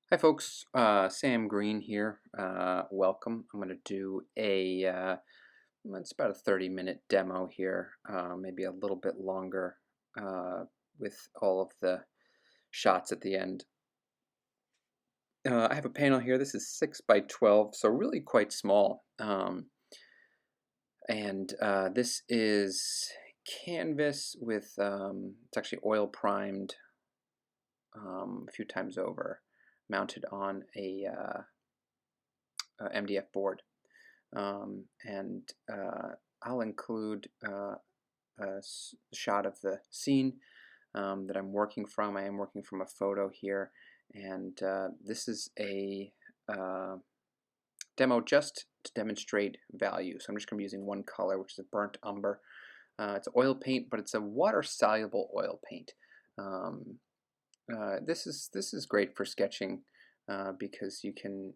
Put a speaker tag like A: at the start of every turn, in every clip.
A: Hi folks, Sam Green here. Welcome. I'm going to do it's about a 30-minute demo here, maybe a little bit longer with all of the shots at the end. I have a panel here. This is 6 by 12, so really quite small. And this is canvas with, it's actually oil primed a few times over, mounted on a MDF board. And I'll include a shot of the scene that I'm working from. I am working from a photo here, and this is a demo just to demonstrate value. So I'm just going to be using one color, which is a burnt umber. It's oil paint, but it's a water-soluble oil paint. This is great for sketching because you can.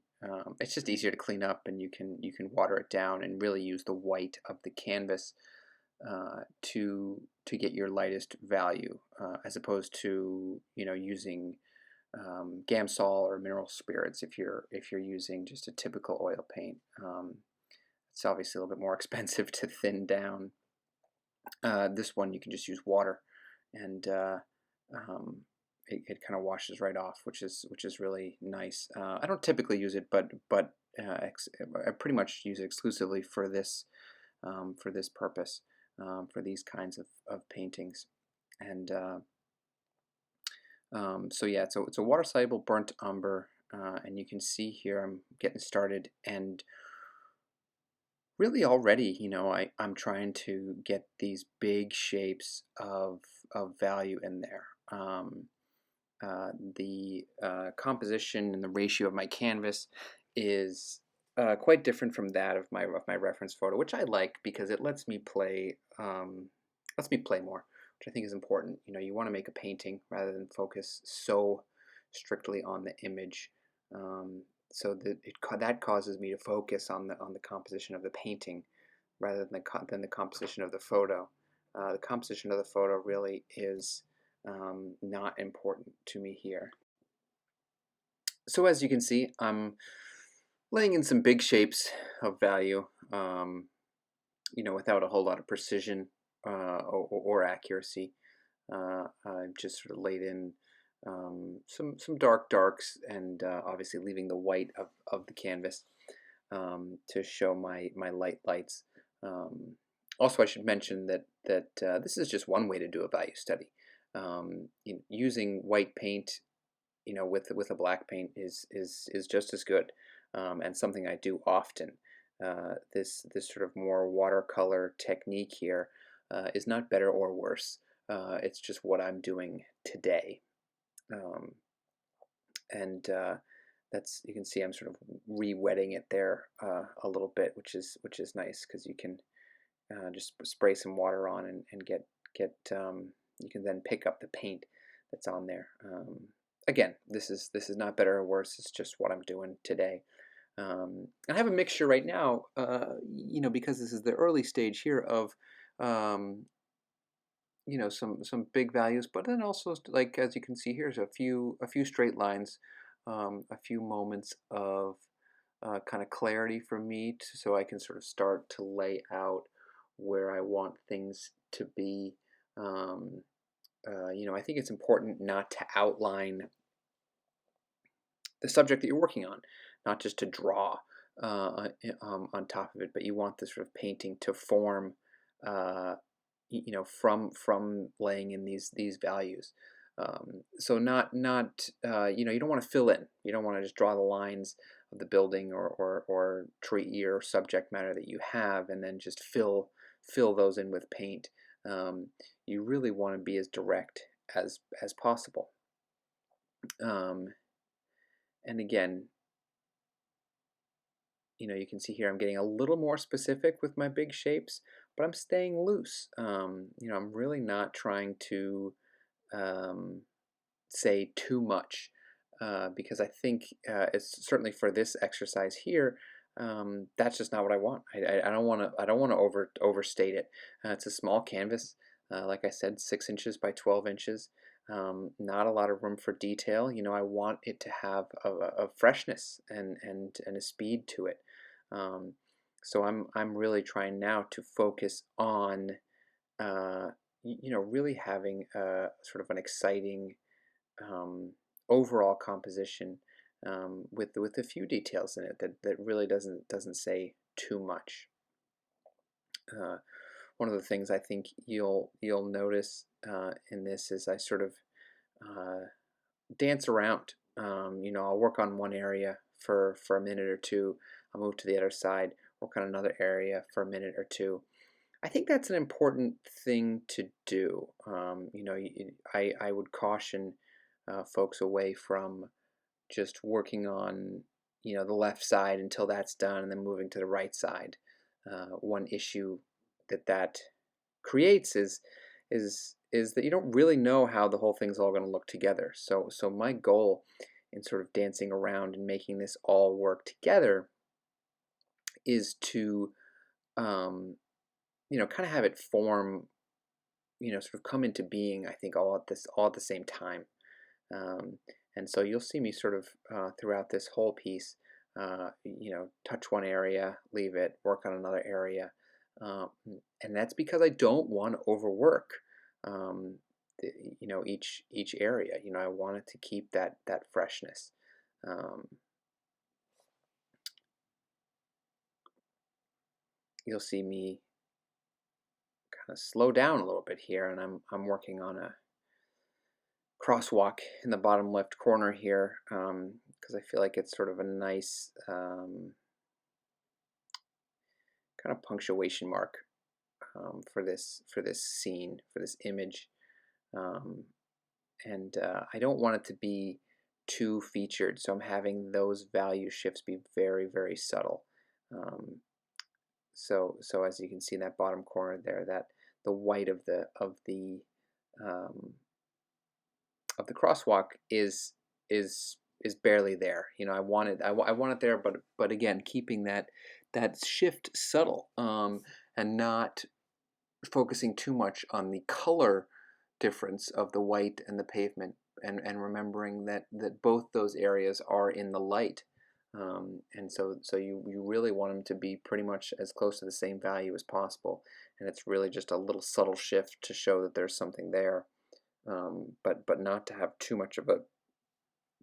A: It's just easier to clean up, and you can water it down and really use the white of the canvas to get your lightest value, as opposed to using Gamsol or mineral spirits if you're using just a typical oil paint. It's obviously a little bit more expensive to thin down. This one you can just use water, and it kind of washes right off, which is really nice. I don't typically use it, but I pretty much use it exclusively for this purpose, for these kinds of paintings. And so yeah, it's a water soluble burnt umber, and you can see here I'm getting started, and really already I'm trying to get these big shapes of value in there. The composition and the ratio of my canvas is quite different from that of my reference photo, which I like because it lets me play more, which I think is important. You want to make a painting rather than focus so strictly on the image, so that that causes me to focus on the composition of the painting rather than the composition of the photo. The composition of the photo really is not important to me here. So as you can see, I'm laying in some big shapes of value, without a whole lot of precision or accuracy. I've just sort of laid in some darks, and obviously leaving the white of the canvas to show my lights. Also, I should mention that this is just one way to do a value study. Using white paint, with a black paint is just as good, and something I do often. This sort of more watercolor technique here is not better or worse. It's just what I'm doing today, and that's, you can see I'm sort of re-wetting it there a little bit, which is nice because you can just spray some water on and get you can then pick up the paint that's on there. Again, this is not better or worse. It's just what I'm doing today. I have a mixture right now, because this is the early stage here of, some big values, but then also, like as you can see, here's a few straight lines, a few moments of kind of clarity for me, so I can sort of start to lay out where I want things to be. I think it's important not to outline the subject that you're working on, not just to draw on top of it, but you want this sort of painting to form, from laying in these values. So you don't want to fill in. You don't want to just draw the lines of the building or tree or subject matter that you have and then just fill those in with paint. You really want to be as direct as possible. And again, you can see here I'm getting a little more specific with my big shapes, but I'm staying loose. I'm really not trying to say too much, because I think it's certainly for this exercise here. That's just not what I want. I don't want to overstate it. It's a small canvas, like I said, 6 inches by 12 inches. Not a lot of room for detail. I want it to have a freshness and a speed to it. Um, so I'm really trying now to focus on really having a sort of an exciting um, overall composition with a few details in it that really doesn't say too much. Uh, One of the things I think you'll notice in this is I sort of uh, dance around. I'll work on one area for a minute or two. I'll move to the other side, work on another area for a minute or two. I think that's an important thing to do. I would caution folks away from just working on the left side until that's done and then moving to the right side. One issue that creates is that you don't really know how the whole thing's all going to look together. So my goal in sort of dancing around and making this all work together is to kind of have it form, sort of come into being. I think all at the same time. Um, and so you'll see me sort of throughout this whole piece, touch one area, leave it, work on another area. Um, and that's because I don't want to overwork, um, each area. I wanted to keep that freshness. Um, you'll see me kind of slow down a little bit here, and I'm working on a crosswalk in the bottom left corner here because I feel like it's sort of a nice kind of punctuation mark for this scene, for this image, um, and I don't want it to be too featured, so I'm having those value shifts be very, very subtle. Um, so as you can see in that bottom corner there, that the white um, of the crosswalk is barely there. I want it there, but again, keeping that shift subtle, and not focusing too much on the color difference of the white and the pavement, and remembering that both those areas are in the light. And so you really want them to be pretty much as close to the same value as possible, and it's really just a little subtle shift to show that there's something there, but not to have too much of a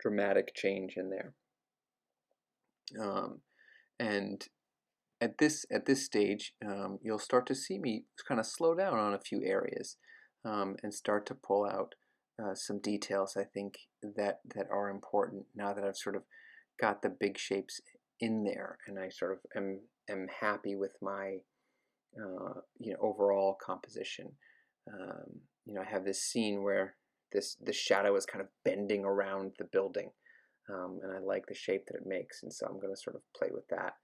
A: dramatic change in there. And at this stage, you'll start to see me kind of slow down on a few areas, and start to pull out some details I think that are important now that I've sort of got the big shapes in there, and I sort of am happy with my overall composition. I have this scene where the shadow is kind of bending around the building, and I like the shape that it makes, and so I'm going to sort of play with that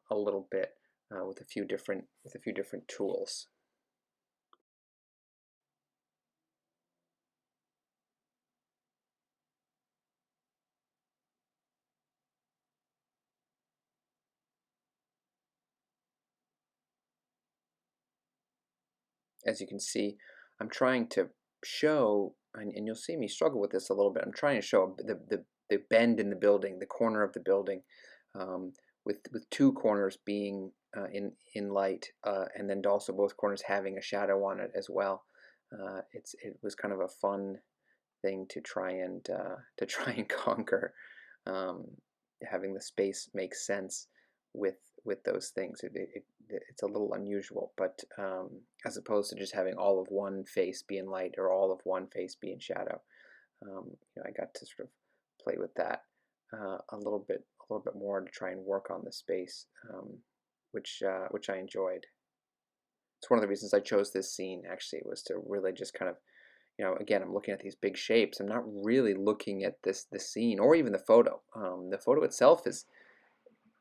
A: a little bit with a few different tools. As you can see, I'm trying to show, and you'll see me struggle with this a little bit. I'm trying to show the bend in the building, the corner of the building, um, with two corners being in light, and then also both corners having a shadow on it as well. It was kind of a fun thing to try and conquer, um, having the space make sense with those things. It's a little unusual, but as opposed to just having all of one face be in light or all of one face be in shadow, I got to sort of play with that a little bit more to try and work on the space, which I enjoyed. It's one of the reasons I chose this scene, actually, was to really just kind of, again, I'm looking at these big shapes. I'm not really looking at the scene or even the photo. The photo itself is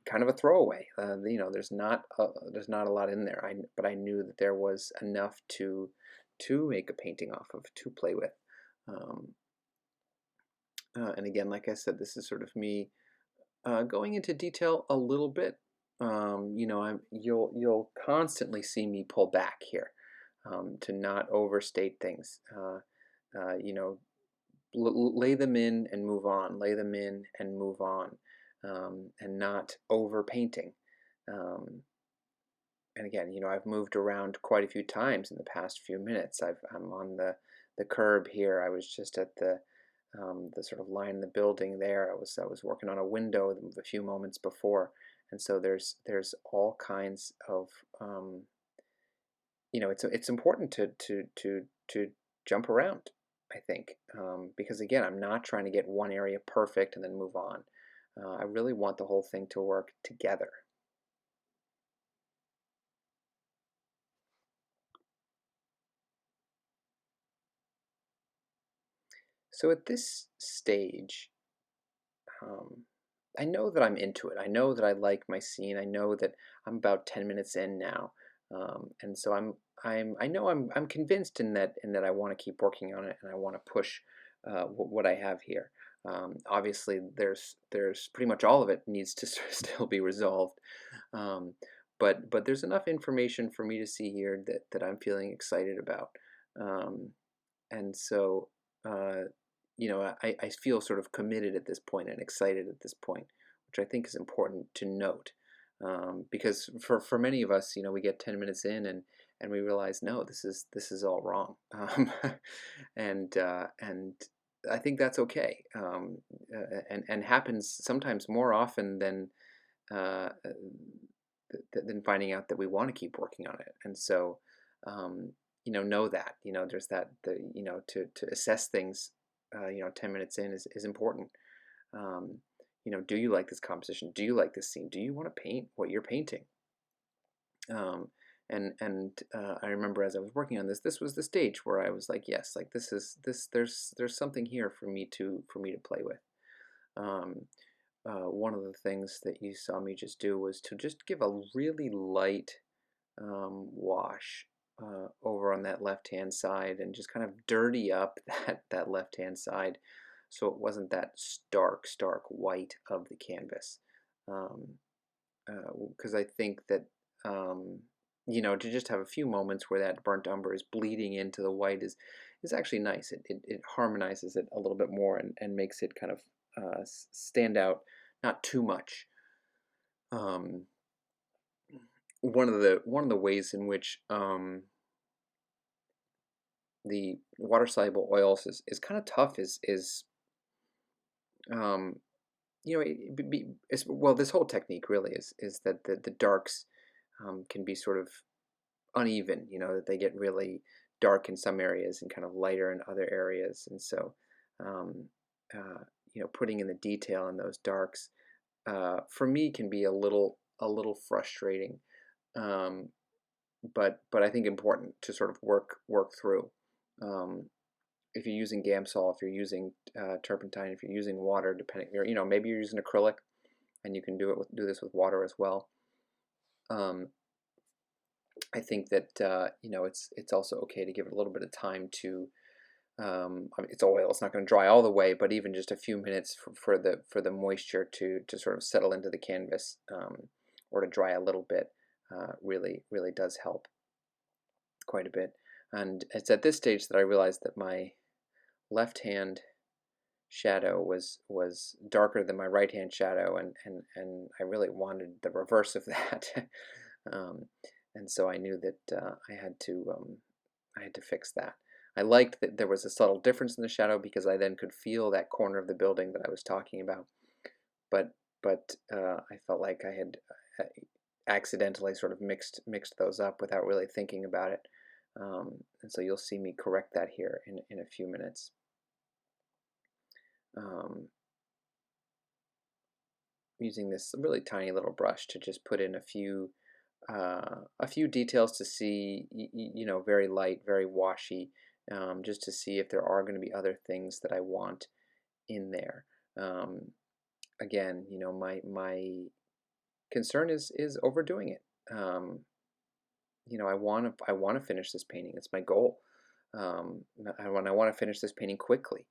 A: kind of a throwaway. There's not a lot in there. But I knew that there was enough to make a painting off of, to play with. Um, and again, like I said, this is sort of me going into detail a little bit. You'll constantly see me pull back here, to not overstate things. you know, lay them in and move on, lay them in and move on, and not over painting. Um, and again, I've moved around quite a few times in the past few minutes. I'm on the curb here. I was just at the sort of line in the building there. I was working on a window a few moments before, and so there's all kinds of it's important to jump around. I think because again, I'm not trying to get one area perfect and then move on. I really want the whole thing to work together. So at this stage, um, I know that I'm into it. I know that I like my scene. I know that I'm about 10 minutes in now, and so I know I'm convinced in that I want to keep working on it and I want to push what I have here. Obviously, there's pretty much all of it needs to still be resolved, um, but there's enough information for me to see here that I'm feeling excited about. Um, and so I feel sort of committed at this point and excited at this point, which I think is important to note, because for many of us, we get 10 minutes in and we realize, no, this is all wrong. And I think that's okay, and happens sometimes more often uh, than finding out that we want to keep working on it. And so know that there's that the to assess things 10 minutes in is important. um, do you like this composition? Do you like this scene? Do you want to paint what you're painting? And I remember as I was working on this was the stage where I was like, yes, like there's something here for me to play with. um, One of the things that you saw me just do was to just give a really light wash over on that left-hand side and just kind of dirty up that left-hand side so it wasn't that stark white of the canvas. Um, because I think that to just have a few moments where that burnt umber is bleeding into the white is actually nice. It harmonizes it a little bit more and makes it kind of stand out, not too much. Um, one of the ways in which the water soluble oils is kind of tough is um, well, this whole technique really is that the darks can be sort of uneven, that they get really dark in some areas and kind of lighter in other areas. And so um, putting in the detail in those darks for me can be a little frustrating, um, but I think important to sort of work through. Um, if you're using Gamsol, if you're using turpentine, if you're using water, depending, maybe you're using acrylic, and you can do this with water as well. Um, I think that it's also okay to give it a little bit of time to. I mean, it's oil; it's not going to dry all the way, but even just a few minutes for the moisture to sort of settle into the canvas, or to dry a little bit, really does help quite a bit. And it's at this stage that I realized that my left hand shadow was darker than my right hand shadow, and I really wanted the reverse of that. um, and so I knew that I had to fix that. I liked that there was a subtle difference in the shadow because I then could feel that corner of the building that I was talking about. But I felt like I had accidentally sort of mixed those up without really thinking about it. And so you'll see me correct that here in a few minutes. Um, Using this really tiny little brush to just put in a few details to see, very light, very washy, just to see if there are going to be other things that I want in there. Again, my concern is overdoing it. I want to finish this painting. It's my goal. I want to finish this painting quickly.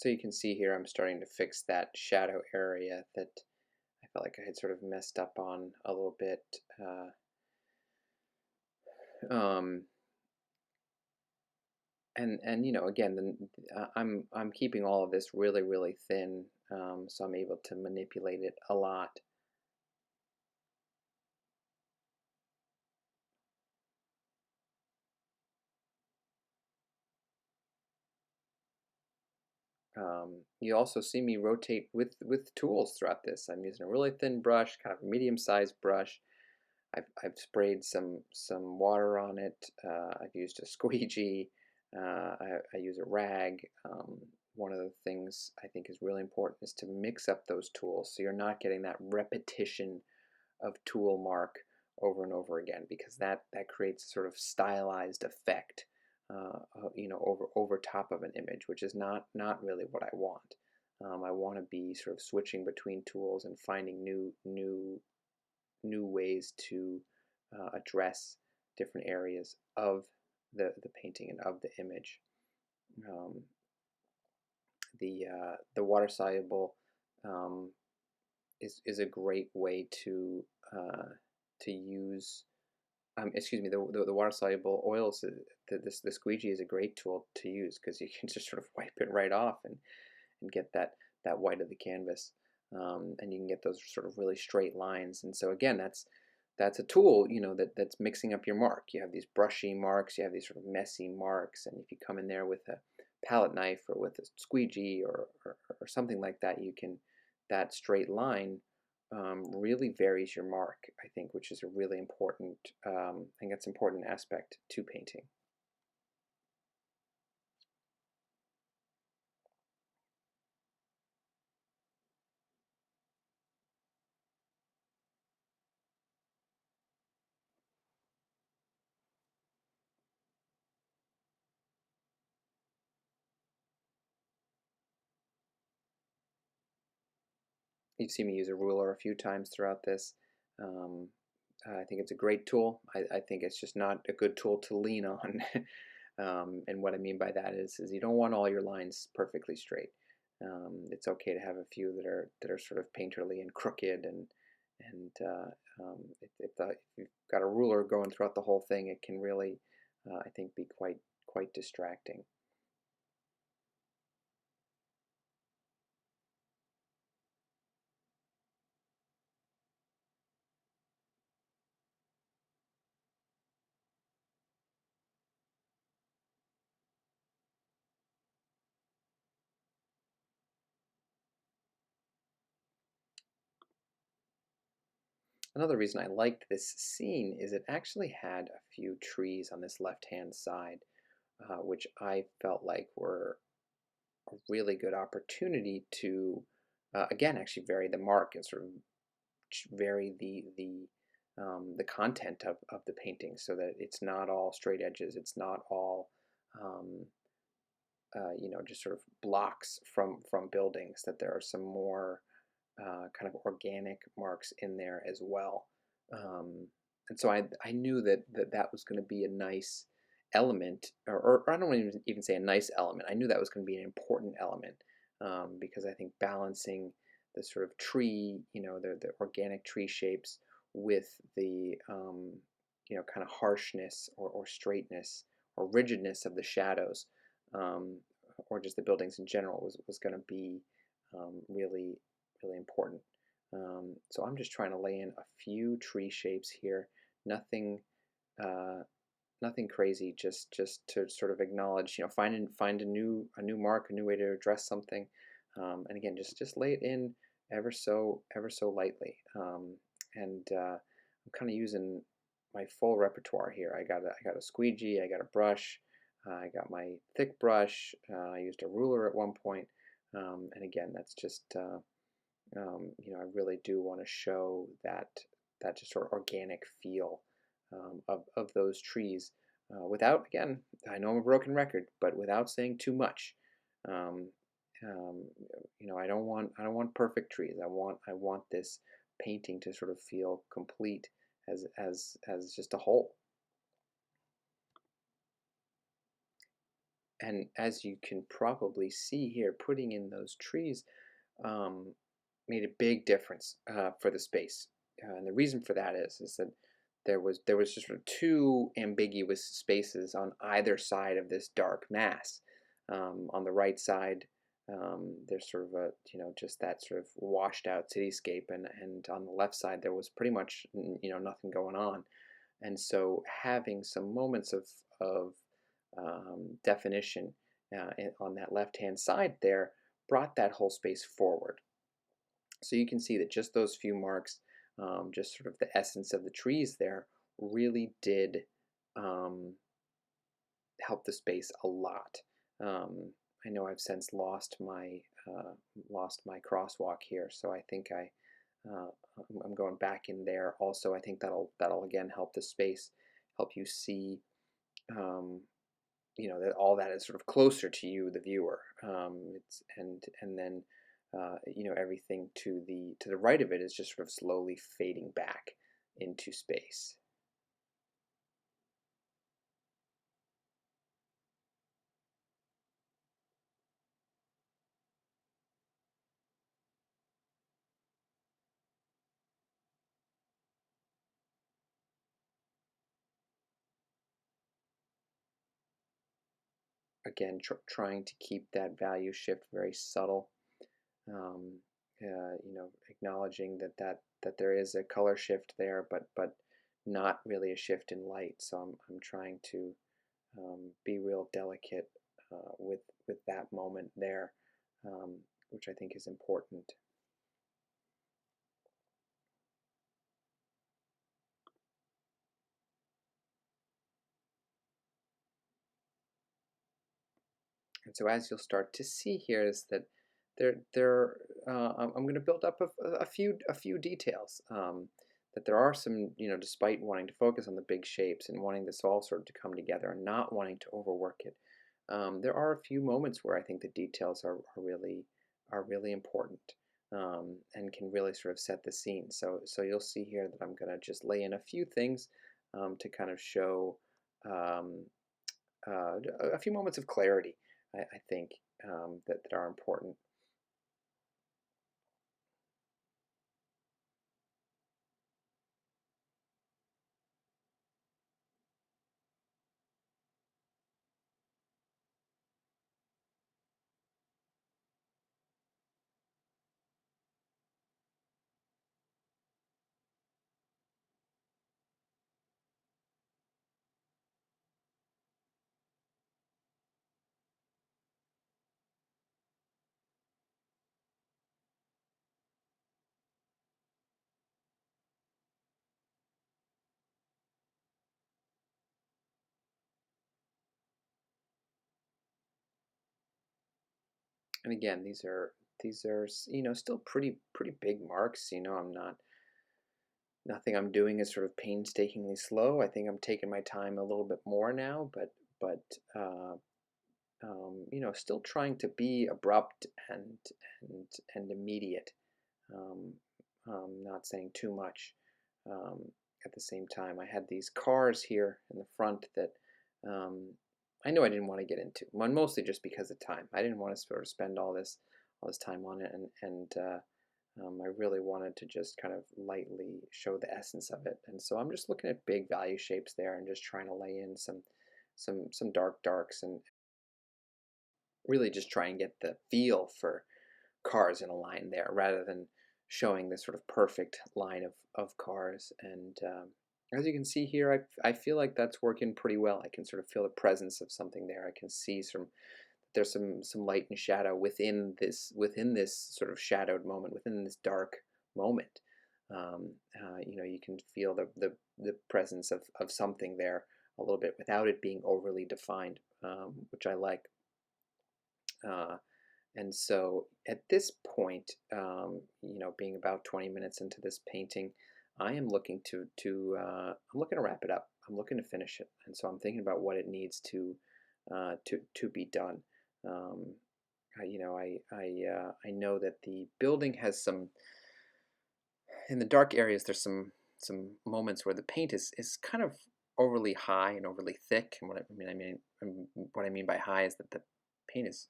A: So you can see here I'm starting to fix that shadow area that I felt like I had sort of messed up on a little bit. Um, and you know, again, I'm keeping all of this really thin, so I'm able to manipulate it a lot. You also see me rotate with tools throughout this. I'm using a really thin brush, kind of a medium-sized brush. I've sprayed some water on it. I've used a squeegee. I use a rag. One of the things I think is really important is to mix up those tools so you're not getting that repetition of tool mark over and over again, because that creates a sort of stylized effect, you know, over top of an image, which is not really what I want. I want to be sort of switching between tools and finding new ways to address different areas of the painting and of the image. Um, the water soluble um, is a great way to use. Excuse me, the water soluble oils. The squeegee is a great tool to use because you can just sort of wipe it right off and get that white of the canvas, and you can get those sort of really straight lines. And so again, that's a tool, you know, that's mixing up your mark. You have these brushy marks, you have these sort of messy marks, and if you come in there with a palette knife or with a squeegee or something like that, you can that straight line really varies your mark, I think, which is a really important, I think that's an important aspect to painting. You've seen me use a ruler a few times throughout this. Um, I think it's a great tool. I think it's just not a good tool to lean on. And what I mean by that is you don't want all your lines perfectly straight. It's okay to have a few that are sort of painterly and crooked, and if you've got a ruler going throughout the whole thing, it can really, I think, be quite distracting. Another reason I liked this scene is it actually had a few trees on this left-hand side, which I felt like were a really good opportunity to, again, actually vary the mark and sort of vary the content of the painting so that it's not all straight edges, it's not all um, you know, just sort of blocks from buildings, that there are some more kind of organic marks in there as well. Um, and so I knew that was going to be a nice element, or I don't even say a nice element. I knew that was going to be an important element, because I think balancing the sort of tree, you know, the organic tree shapes with the you know, kind of harshness or straightness or rigidness of the shadows, um, or just the buildings in general was going to be really important. So I'm just trying to lay in a few tree shapes here, nothing uh, nothing crazy, just to sort of acknowledge, you know, find a new mark, a new way to address something, and again, just lay it in ever so lightly, and I'm kind of using my full repertoire here. I got a squeegee, I got a brush, I got my thick brush, I used a ruler at one point, and again, that's just you know, I really do want to show that just sort of organic feel, of those trees, without, again, I know I'm a broken record, but without saying too much. Um, um, you know, I don't want perfect trees. I want this painting to sort of feel complete as just a whole. And as you can probably see here, putting in those trees um, made a big difference for the space. And the reason for that is that there was just sort of two ambiguous spaces on either side of this dark mass. On the right side, there's sort of a just that sort of washed out cityscape, and on the left side there was pretty much nothing going on. And so having some moments of definition on that left hand side there brought that whole space forward. So you can see that just those few marks, just sort of the essence of the trees there, really did um, help the space a lot. I know I've since lost my crosswalk here, so I think uh, I'm going back in there. Also, I think that'll again help the space, help you see um, that all that is sort of closer to you, the viewer. It's and then everything to the right of it is just sort of slowly fading back into space. Again, trying to keep that value shift very subtle. Um, Acknowledging that there is a color shift there, but not really a shift in light. So I'm trying to be real delicate with that moment there, which I think is important. And so as you'll start to see here is that I'm going to build up a few details. That there are some, despite wanting to focus on the big shapes and wanting this all sort of to come together and not wanting to overwork it, there are a few moments where I think the details are really important, and can really sort of set the scene. So you'll see here that I'm going to just lay in a few things to kind of show um, a few moments of clarity, I think, that are important. And again, these are still pretty big marks. I'm not nothing I'm doing is sort of painstakingly slow. I think I'm taking my time a little bit more now, but still trying to be abrupt and immediate. Um, not saying too much. Um, at the same time, I had these cars here in the front that um, I knew I didn't want to get into. One mostly just because of time. I didn't want to sort of spend all this time on it, and I really wanted to just kind of lightly show the essence of it. And so I'm just looking at big value shapes there and just trying to lay in some dark darks and really just try and get the feel for cars in a line there rather than showing this sort of perfect line of cars. And as you can see here, I feel like that's working pretty well. I can sort of feel the presence of something there. I can see there's some light and shadow within this sort of shadowed moment, within this dark moment. You can feel the presence of something there a little bit without it being overly defined, which I like. Uh, and so at this point, being about 20 minutes into this painting, I am looking I'm looking to wrap it up. I'm looking to finish it. And so I'm thinking about what it needs to be done. Um, I know that the building has in the dark areas, there's some moments where the paint is kind of overly high and overly thick. And what I mean by high is that the paint is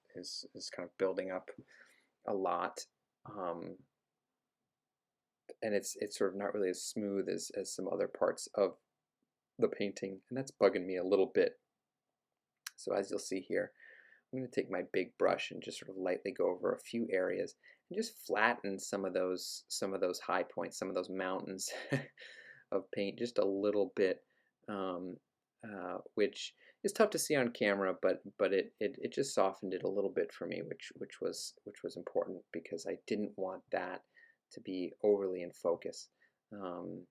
A: kind of building up a lot, um, and it's sort of not really as smooth as some other parts of the painting, and that's bugging me a little bit. So as you'll see here, I'm going to take my big brush and just sort of lightly go over a few areas and just flatten some of those high points, some of those mountains of paint just a little bit, um, which is tough to see on camera, but it just softened it a little bit for me, which was important because I didn't want that to be overly in focus. Um,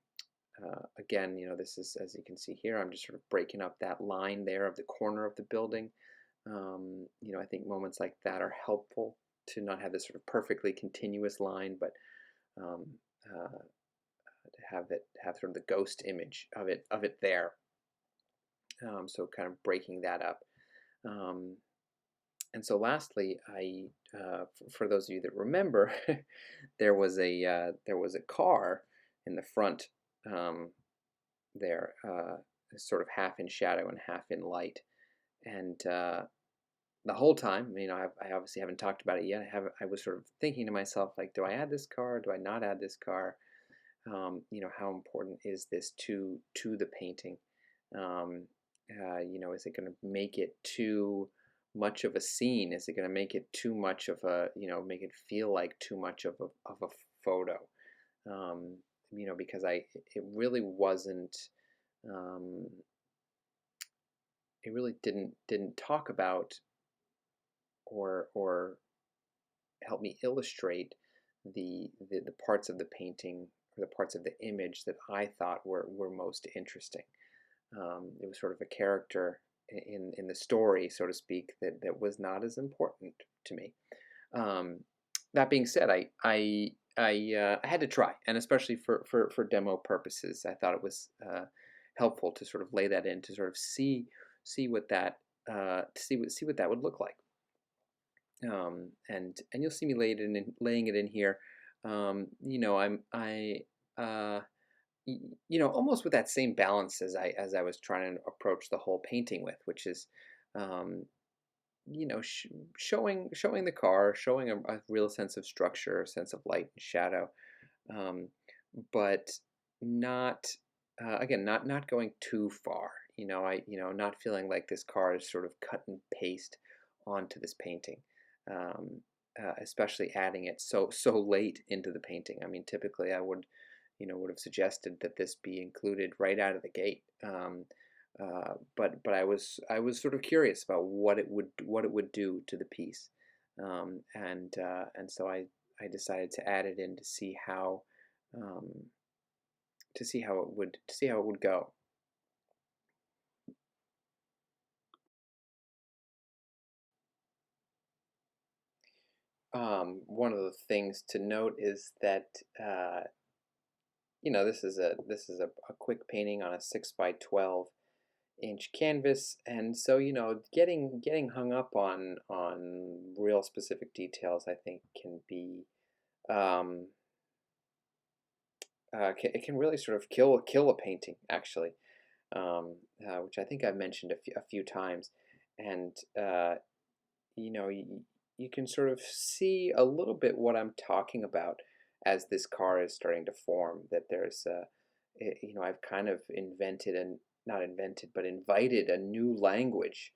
A: Again, this is, as you can see here, I'm just sort of breaking up that line there of the corner of the building. I think moments like that are helpful to not have this sort of perfectly continuous line, but um, to have sort of the ghost image of it there. So kind of breaking that up. And so lastly, for those of you that remember, there was a car in the front, there, sort of half in shadow and half in light, and the whole time, I obviously haven't talked about it yet. I was sort of thinking to myself, like, do I add this car? Do I not add this car? How important is this to the painting? Is it going to make it too much of a scene? Is it going to make it too much of make it feel like too much of a photo? Because it really wasn't, um, it really didn't talk about or help me illustrate the parts of the painting or the parts of the image that I thought were most interesting. It was sort of a character in the story, so to speak, that was not as important to me. That being said, I had to try, and especially for demo purposes, I thought it was helpful to sort of lay that in to sort of see what that see what that would look like. And you'll see me laying it in here. I'm almost with that same balance as I was trying to approach the whole painting with, which is, um, showing the car, showing a real sense of structure, a sense of light and shadow, um, but not again not going too far. Not feeling like this car is sort of cut and paste onto this painting. Especially adding it so late into the painting. I mean, typically I would have suggested that this be included right out of the gate. But I was sort of curious about what it would do to the piece, and so I decided to add it in um, to see how it would go. One of the things to note is that this is a quick painting on a 6 by 12 inch canvas, and so getting hung up on real specific details, I think, can be um, it can really sort of kill a painting, actually, which I think I've mentioned a few times. And you know you, you can sort of see a little bit what I'm talking about as this car is starting to form. That there's I've kind of invented and not invented but invited a new language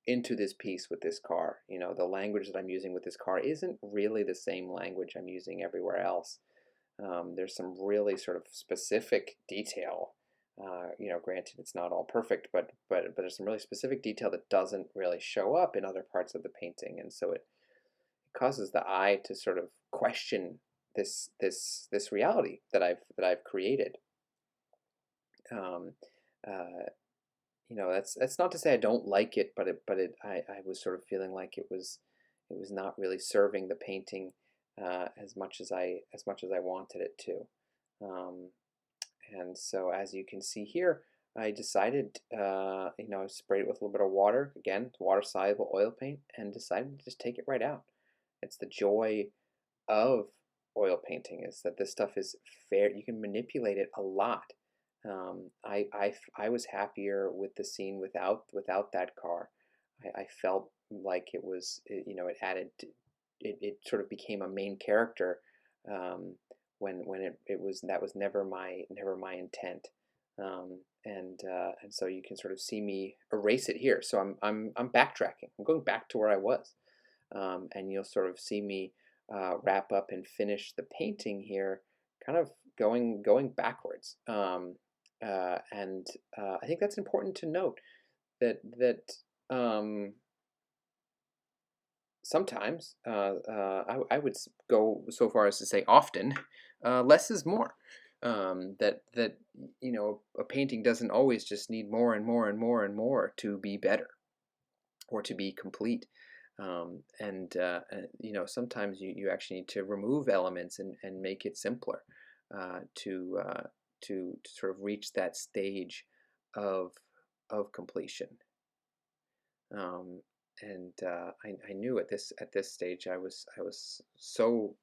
A: into this piece with this car. The language that I'm using with this car isn't really the same language I'm using everywhere else. There's some really sort of specific detail. Granted, it's not all perfect, but there's some really specific detail that doesn't really show up in other parts of the painting, and so it causes the eye to sort of question this reality that I've created. Um, that's not to say I don't like it, I was sort of feeling like it was not really serving the painting as much as I wanted it to. Um, and so, as you can see here, I decided, I sprayed it with a little bit of water, again, water soluble oil paint, and decided to just take it right out. It's the joy of oil painting, is that this stuff is fair. You can manipulate it a lot. I was happier with the scene without that car. I felt like it added it sort of became a main character um, when it was that was never my intent. And so you can sort of see me erase it here. So I'm backtracking. I'm going back to where I was, and you'll sort of see me wrap up and finish the painting here, kind of going backwards. And I think that's important to note that sometimes I would go so far as to say often, less is more. That a painting doesn't always just need more and more and more and more to be better or to be complete. Sometimes you actually need to remove elements and make it simpler uh, to, uh, to sort of reach that stage of of completion. Um, I knew at this stage I was so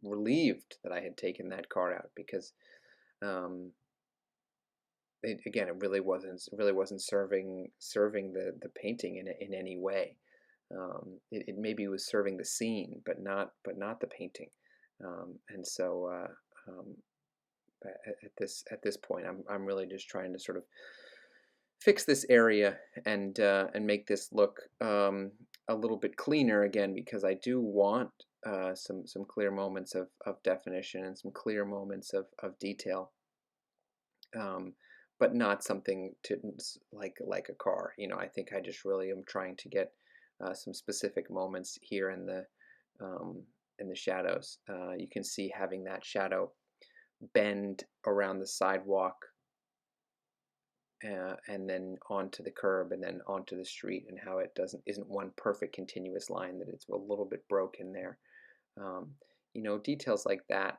A: relieved that I had taken that card out because um, again it really wasn't serving the painting in any way. It maybe was serving the scene, but not the painting. And so at this point, I'm really just trying to sort of fix this area and make this look a little bit cleaner again, because I do want some clear moments of definition and some clear moments of detail, um, but not something like a car. I think I just really am trying to get some specific moments here um, in the shadows. You can see having that shadow bend around the sidewalk, and then onto the curb and then onto the street, and how it isn't one perfect continuous line, that it's a little bit broken there. Um, details like that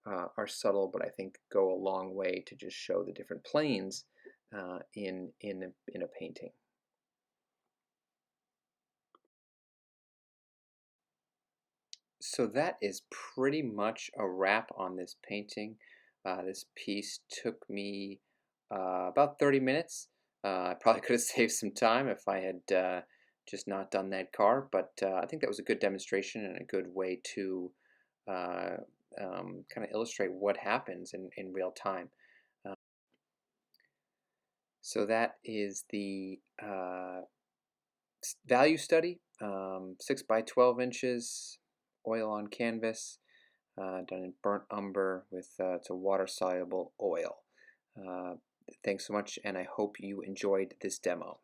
A: are subtle, but I think go a long way to just show the different planes in a painting. So that is pretty much a wrap on this painting. This piece took me about 30 minutes. I probably could have saved some time if I had just not done that car, but I think that was a good demonstration and a good way to uh, kind of illustrate what happens in real time. Uh, so that is the value study, 6 by 12 inches, oil on canvas, done in burnt umber with it's a water soluble oil. Uh, Thanks so much, and I hope you enjoyed this demo.